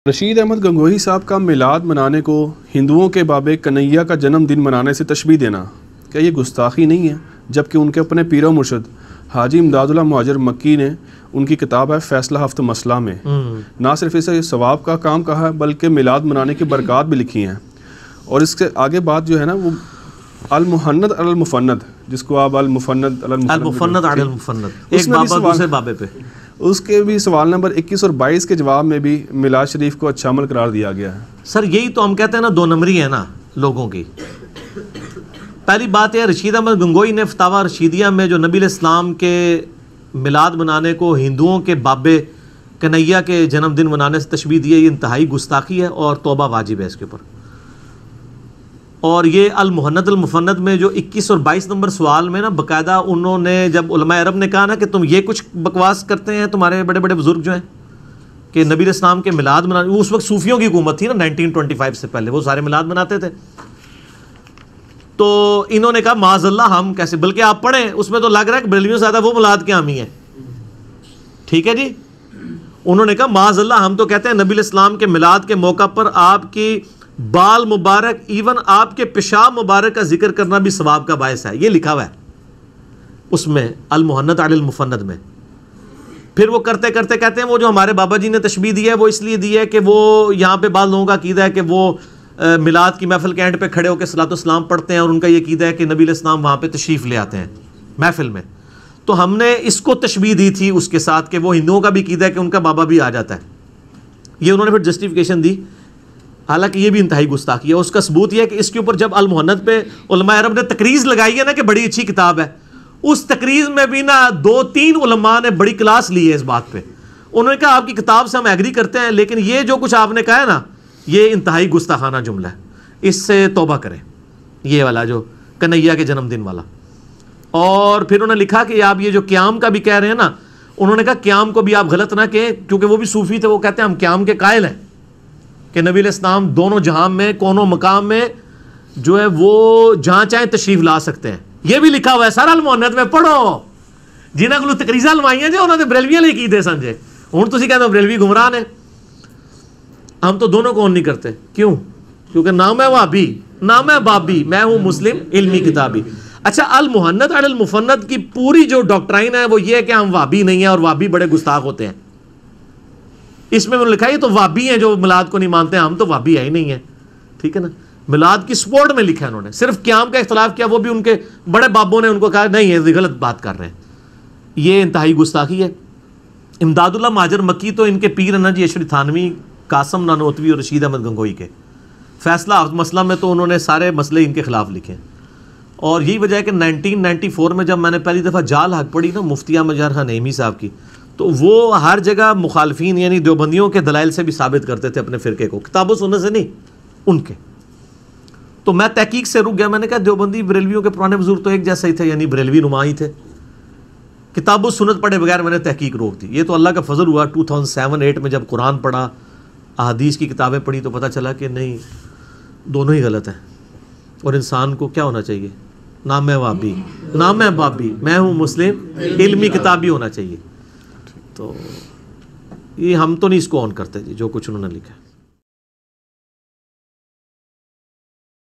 رشید احمد گنگوہی صاحب کا میلاد منانے کو ہندوؤں کے بابے کنہیا کا جنم دن منانے سے تشبیہ دینا کیا یہ گستاخی نہیں ہے؟ جبکہ ان کے اپنے پیر و مرشد حاجی امداد اللہ مہاجر مکی نے ان کی کتاب ہے فیصلہ ہفت مسئلہ میں نہ صرف اسے ثواب کا کام کہا ہے بلکہ میلاد منانے کی برکات بھی لکھی ہیں، اور اس کے آگے بات جو ہے نا وہ المحند علی المفند، جس کو آپ المفند علی المفند ایک بابا دوسرے بابے پہ، اس کے بھی سوال نمبر 21 اور 22 کے جواب میں بھی میلاد شریف کو اچھا عمل قرار دیا گیا ہے۔ سر یہی تو ہم کہتے ہیں نا، دو نمبری ہے نا لوگوں کی۔ پہلی بات ہے، رشید احمد گنگوہی نے فتاوی رشیدیہ میں جو نبی علیہ السلام کے میلاد منانے کو ہندوؤں کے بابے کنہیا کے جنم دن منانے سے تشبیہ دی ہے، یہ انتہائی گستاخی ہے اور توبہ واجب ہے اس کے اوپر۔ اور یہ المحند المفند میں جو 21 اور 22 نمبر سوال میں نا باقاعدہ انہوں نے، جب علماء عرب نے کہا نا کہ تم یہ کچھ بکواس کرتے ہیں تمہارے بڑے بڑے بزرگ جو ہیں کہ نبی علیہ السلام کے میلاد منانے، اس وقت صوفیوں کی حکومت تھی نا 1925 سے پہلے، وہ سارے میلاد مناتے تھے، تو انہوں نے کہا معاذ اللہ ہم کیسے، بلکہ آپ پڑھیں اس میں تو لگ رہا ہے کہ بریلویوں سے زیادہ وہ میلاد کے حامی ہیں، ٹھیک ہے جی۔ انہوں نے کہا معاذ اللہ ہم تو کہتے ہیں نبی علیہ السلام کے میلاد کے موقع پر آپ کی بال مبارک، ایون آپ کے پیشاب مبارک کا ذکر کرنا بھی ثواب کا باعث ہے، یہ لکھا ہوا ہے اس میں المحند علی المفند میں۔ پھر وہ کرتے کرتے کہتے ہیں وہ جو ہمارے بابا جی نے تشبیہ دی ہے وہ اس لیے دی ہے کہ وہ یہاں پہ بعض لوگوں کا عقیدہ ہے کہ وہ میلاد کی محفل کے اینڈ پہ کھڑے ہو کے صلاۃ والسلام پڑھتے ہیں، اور ان کا یہ عقیدہ ہے کہ نبی علیہ السلام وہاں پہ تشریف لے آتے ہیں محفل میں، تو ہم نے اس کو تشبیہ دی تھی اس کے ساتھ کہ وہ ہندوؤں کا بھی عقیدہ ہے کہ ان کا بابا بھی آ جاتا ہے، یہ انہوں نے پھر جسٹیفیکیشن دی، حالانکہ یہ بھی انتہائی گستاخی ہے۔ اس کا ثبوت یہ ہے کہ اس کے اوپر جب المحند پہ علماء عرب نے تقریض لگائی ہے نا کہ بڑی اچھی کتاب ہے، اس تقریض میں بھی نا 2-3 علماء نے بڑی کلاس لی ہے اس بات پہ، انہوں نے کہا آپ کی کتاب سے ہم ایگری کرتے ہیں، لیکن یہ جو کچھ آپ نے کہا ہے نا یہ انتہائی گستاخانہ جملہ ہے، اس سے توبہ کریں، یہ والا جو کنہیا کے جنم دن والا۔ اور پھر انہوں نے لکھا کہ آپ یہ جو قیام کا بھی کہہ رہے ہیں نا، انہوں نے کہا قیام کو بھی آپ غلط نہ کہیں، کیونکہ وہ بھی صوفی تھے، وہ کہتے ہیں ہم قیام کے قائل ہیں کہ نبی علیہ السلام دونوں جہاں میں کونوں مقام میں جو ہے وہ جہاں چاہیں تشریف لا سکتے ہیں، یہ بھی لکھا ہوا ہے سارا المحند میں، پڑھو جنہاں کو تقریضاں لوائیاں جی انہوں نے بریلویاں لے کی سمجھے، ہوں تسی کہتے ہو بریلوی گمراہ نے، ہم تو دونوں کو نہیں کرتے، کیوں؟ کیونکہ نام ہے وہابی، نام ہے بابی، میں ہوں مسلم علمی کتابی۔ اچھا المحند علی المفند کی پوری جو ڈاکٹرائن ہے وہ یہ ہے کہ ہم وہابی نہیں ہیں اور وہابی بڑے گستاخ ہوتے ہیں، اس میں لکھا ہے یہ تو وہابی ہیں جو میلاد کو نہیں مانتے ہیں، ہم تو وہابی ہے ہی نہیں ہیں، ٹھیک ہے نا۔ میلاد کی سپورٹ میں لکھا ہے انہوں نے، صرف قیام کا اختلاف کیا، وہ بھی ان کے بڑے بابوں نے ان کو کہا نہیں یہ غلط بات کر رہے ہیں، یہ انتہائی گستاخی ہے۔ امداد اللہ مہاجر مکی تو ان کے پیر ہیں نا جی، اشری تھانوی، قاسم نانوتوی اور رشید احمد گنگوہی کے، فیصلہ ہفت مسئلہ میں تو انہوں نے سارے مسئلے ان کے خلاف لکھے ہیں، اور یہی وجہ ہے کہ 1994 میں جب میں نے پہلی دفعہ جال حق پڑھی نا مفتی احمد جہر خان نعیمی صاحب کی، تو وہ ہر جگہ مخالفین یعنی دیوبندیوں کے دلائل سے بھی ثابت کرتے تھے اپنے فرقے کو، کتاب و سنت سے نہیں ان کے، تو میں تحقیق سے رک گیا، میں نے کہا دیوبندی بریلویوں کے پرانے بزرگ تو ایک جیسا ہی تھے، یعنی بریلوی نما ہی تھے، کتاب و سنت پڑھے بغیر میں نے تحقیق روک دی۔ یہ تو اللہ کا فضل ہوا 2007-8 میں جب قرآن پڑھا، احادیث کی کتابیں پڑھی تو پتہ چلا کہ نہیں دونوں ہی غلط ہیں، اور انسان کو کیا ہونا چاہیے، نام ہے وہابی، نام ہے بابی، میں ہوں مسلم علمی کتابی ہونا چاہیے۔ تو یہ ہم تو نہیں اس کو آن کرتے جی، جو کچھ انہوں نے لکھا ہے۔